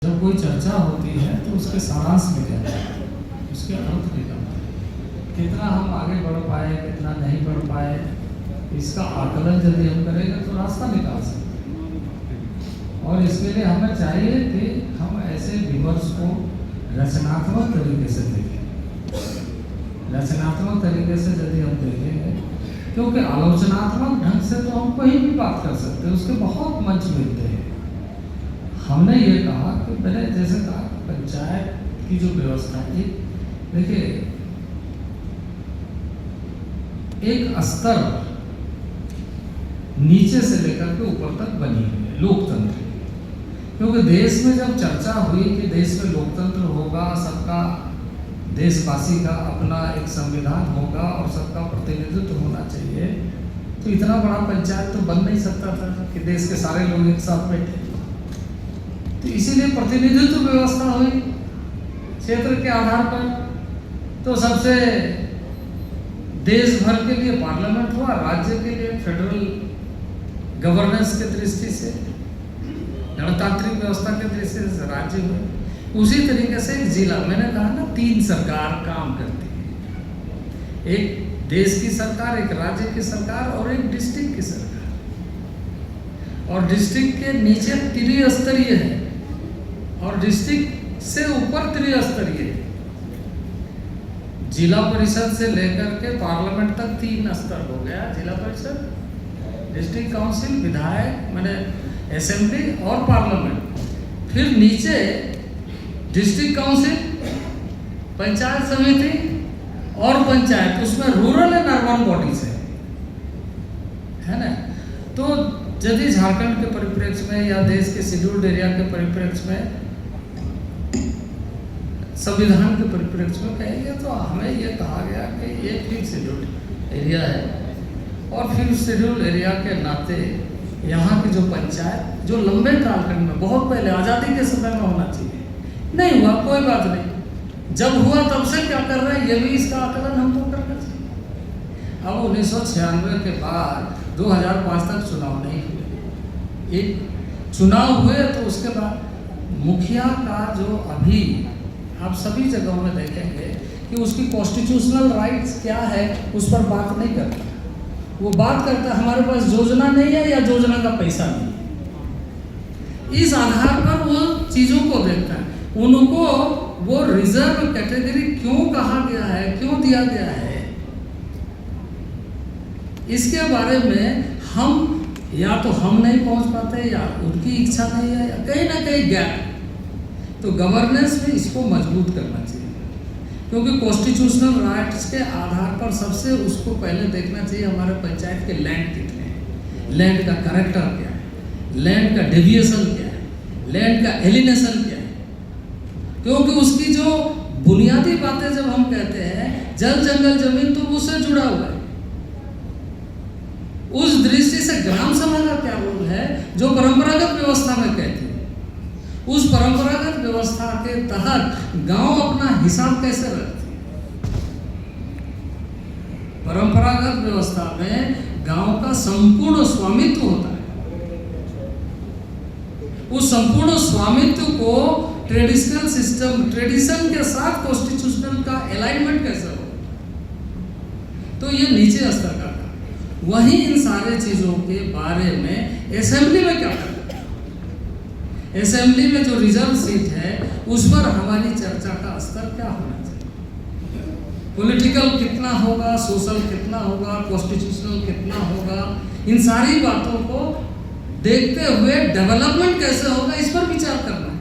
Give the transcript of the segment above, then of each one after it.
जब कोई चर्चा होती है तो उसके सारांश निकलता है, उसके अर्थ निकलता है। कितना हम आगे बढ़ पाए, कितना नहीं बढ़ पाए, इसका आकलन यदि हम करेंगे तो रास्ता निकाल सकते हैं। और इसके लिए हमें चाहिए कि हम ऐसे विमर्श को रचनात्मक तरीके से देखें। रचनात्मक तरीके से यदि हम देखेंगे, क्योंकि आलोचनात्मक ढंग से तो हम कहीं भी बात कर सकते हैं, उसके बहुत मंच मिलते हैं। हमने ये कहा कि मैंने जैसे कहा पंचायत की जो व्यवस्था है, देखिए एक स्तर नीचे से लेकर के ऊपर तक बनी हुई है लोकतंत्र की। क्योंकि देश में जब चर्चा हुई कि देश में लोकतंत्र होगा, सबका देशवासी का अपना एक संविधान होगा और सबका प्रतिनिधित्व होना चाहिए, तो इतना बड़ा पंचायत तो बन नहीं सकता था कि देश के सारे लोग एक साथ बैठे। तो इसीलिए प्रतिनिधित्व व्यवस्था हुई क्षेत्र के आधार पर। तो सबसे देश भर के लिए पार्लियामेंट हुआ, राज्य के लिए फेडरल गवर्नेंस की दृष्टि से, गणतांत्रिक व्यवस्था की दृष्टि से राज्य हुए। उसी तरीके से एक जिला, मैंने कहा ना 3 सरकार काम करती है, एक देश की सरकार, एक राज्य की सरकार और एक डिस्ट्रिक्ट की सरकार। और डिस्ट्रिक्ट के नीचे त्रिस्तरीय है और डिस्ट्रिक्ट से ऊपर त्रिस्तरीय है। जिला परिषद से लेकर के पार्लियामेंट तक 3 स्तर हो गया, जिला परिषद, डिस्ट्रिक्ट काउंसिल, विधायक मैंने असेंबली और पार्लियामेंट। फिर नीचे डिस्ट्रिक्ट काउंसिल, पंचायत समिति और पंचायत, उसमें रूरल एंड अर्बन बॉडीज है ना। तो यदि झारखंड के परिप्रेक्ष्य में या देश के शेड्यूल्ड एरिया के परिप्रेक्ष्य में, संविधान के परिप्रेक्ष्य में कहेंगे तो हमें यह कहा गया कि ये फिर शेड्यूल्ड एरिया है। और फिर शेड्यूल्ड एरिया के नाते यहाँ की जो पंचायत, जो लंबे कालखंड में बहुत पहले आज़ादी के समय में होना चाहिए, नहीं हुआ, कोई बात नहीं, जब हुआ तब से क्या कर रहे हैं, ये भी इसका आकलन हमको करना चाहिए। अब 1996 के बाद 2005 तक चुनाव नहीं हुए। एक चुनाव हुए तो उसके बाद मुखिया का जो अभी आप सभी जगहों में देखेंगे कि उसकी कॉन्स्टिट्यूशनल राइट्स क्या है, उस पर बात नहीं करता। वो बात करता है हमारे पास योजना नहीं है या योजना का पैसा नहीं है। इस आधार पर वो चीज़ों को देखता है। उनको वो रिजर्व कैटेगरी क्यों कहा गया है, क्यों दिया गया है, इसके बारे में हम या तो हम नहीं पहुंच पाते या उनकी इच्छा नहीं है या कहीं ना कहीं गैप। तो गवर्नेंस में इसको मजबूत करना चाहिए, क्योंकि कॉन्स्टिट्यूशनल राइट्स के आधार पर सबसे उसको पहले देखना चाहिए हमारे पंचायत के लैंड कितने हैं, लैंड का कैरेक्टर क्या है, लैंड का डेविएशन क्या है, लैंड का एलिनेशन क्या है। क्योंकि उसकी जो बुनियादी बातें जब हम कहते हैं जल जंगल जमीन, तो उससे जुड़ा हुआ है। उस दृष्टि से ग्राम सभा का क्या रोल है, जो परंपरागत व्यवस्था में कहती है, उस परंपरागत व्यवस्था के तहत गांव अपना हिसाब कैसे रखती है। परंपरागत व्यवस्था में गांव का संपूर्ण स्वामित्व होता है। उस संपूर्ण स्वामित्व को ट्रेडिशनल सिस्टम, ट्रेडिशन के साथ कॉन्स्टिट्यूशनल का अलाइनमेंट कैसे हो, तो ये नीचे स्तर का। वहीं इन सारे चीजों के बारे में असेंबली में क्या करना, असेंबली में जो रिजर्व सीट है उस पर हमारी चर्चा का स्तर क्या होना चाहिए, पॉलिटिकल कितना होगा, सोशल कितना होगा, कॉन्स्टिट्यूशनल कितना होगा, इन सारी बातों को देखते हुए डेवलपमेंट कैसे होगा, इस पर विचार करना है।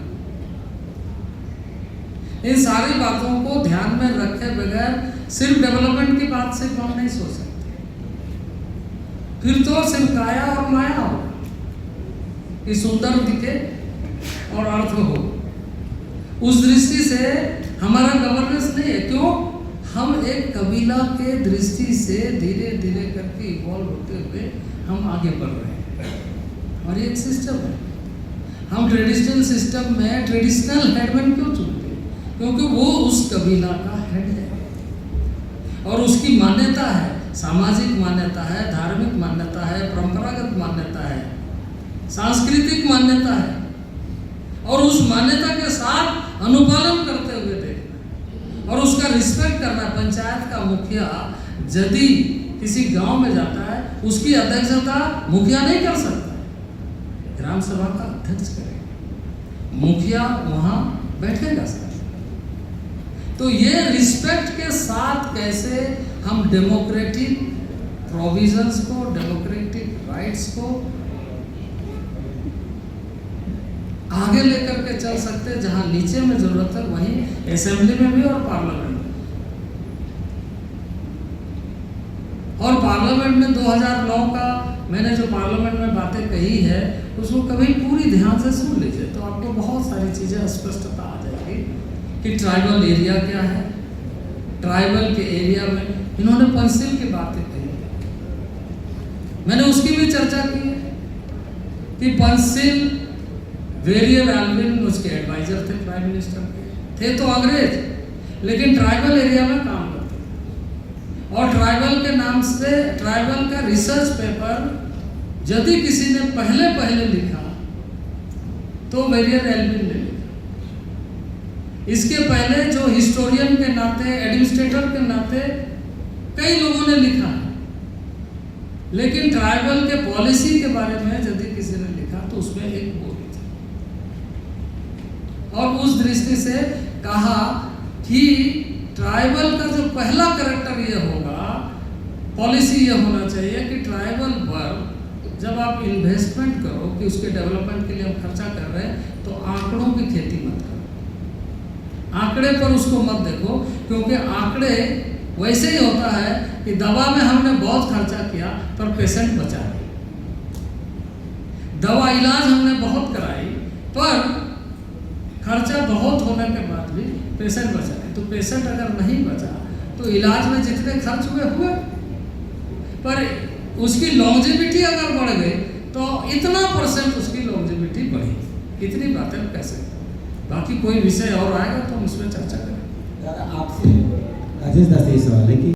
इन सारी बातों को ध्यान में रखे बगैर सिर्फ डेवलपमेंट की बात सिर्फ हम नहीं सोच सकते, फिर तो सिर्फ काया और माया हो कि सुंदर दिखे और अर्थ हो। उस दृष्टि से हमारा गवर्नेंस नहीं है। क्यों? हम एक कबीला के दृष्टि से धीरे धीरे करके इवॉल्व होते हुए हम आगे बढ़ रहे हैं और ये एक सिस्टम है। हम ट्रेडिशनल सिस्टम में ट्रेडिशनल हेडमैन क्यों चुनते हैं? क्योंकि वो उस कबीला का हेड है और उसकी मान्यता है, सामाजिक मान्यता है, धार्मिक मान्यता है, परंपरागत मान्यता है, सांस्कृतिक मान्यता है। और उस मान्यता के साथ अनुपालन करते हुए देखना और उसका रिस्पेक्ट करना। पंचायत का मुखिया यदि किसी गांव में जाता है, उसकी अध्यक्षता मुखिया नहीं कर सकता, ग्राम सभा का अध्यक्ष करेगा, मुखिया वहां बैठेगा सर। तो ये रिस्पेक्ट के साथ कैसे हम डेमोक्रेटिक प्रोविजंस को, डेमोक्रेटिक राइट्स को आगे लेकर के चल सकते हैं, जहां नीचे में जरूरत है वहीं असेंबली में भी और पार्लियामेंट में। और पार्लियामेंट में 2009 का मैंने जो पार्लियामेंट में बातें कही है उसको कभी पूरी ध्यान से सुन लीजिए तो आपको बहुत सारी चीजें स्पष्टता आ जाएगी कि ट्राइबल एरिया क्या है। ट्राइबल के एरिया में इन्होंने पंसिल की बातें कही, मैंने उसकी भी चर्चा की है कि पंसिल वेरियर एल्विन उसके एडवाइजर थे, प्राइम मिनिस्टर थे तो अंग्रेज, लेकिन ट्राइबल एरिया में काम करते थे। और ट्राइबल के नाम से ट्राइबल का रिसर्च पेपर यदि किसी ने पहले लिखा तो वेरियर एल्विन ने लिखा। इसके पहले जो हिस्टोरियन के नाते, एडमिनिस्ट्रेटर के नाते कई लोगों ने लिखा है, लेकिन ट्राइबल के पॉलिसी के बारे में यदि किसी ने लिखा तो उसमें एक बोली थी। और उस दृष्टि से कहा कि ट्राइबल का जो पहला कैरेक्टर ये होगा, पॉलिसी ये होना चाहिए कि ट्राइबल वर्ग जब आप इन्वेस्टमेंट करो कि उसके डेवलपमेंट के लिए हम खर्चा कर रहे हैं तो आंकड़ों की खेती मत करो, आंकड़े पर उसको मत देखो, क्योंकि आंकड़े वैसे ही होता है कि दवा में हमने बहुत खर्चा किया पर पेशेंट बचा नहीं, दवा इलाज हमने बहुत कराई पर खर्चा बहुत होने के बाद भी पेशेंट बचा नहीं। तो पेशेंट अगर नहीं बचा तो इलाज में जितने खर्च हुए पर उसकी लॉन्जेविटी अगर बढ़ गई तो इतना % उसकी लॉन्जेविटी बढ़ी। इतनी बातें कैसे, बाकी कोई विषय और आएगा तो हम उसमें चर्चा करेंगे। दादा आपसे राजेश दास ये सवाल है कि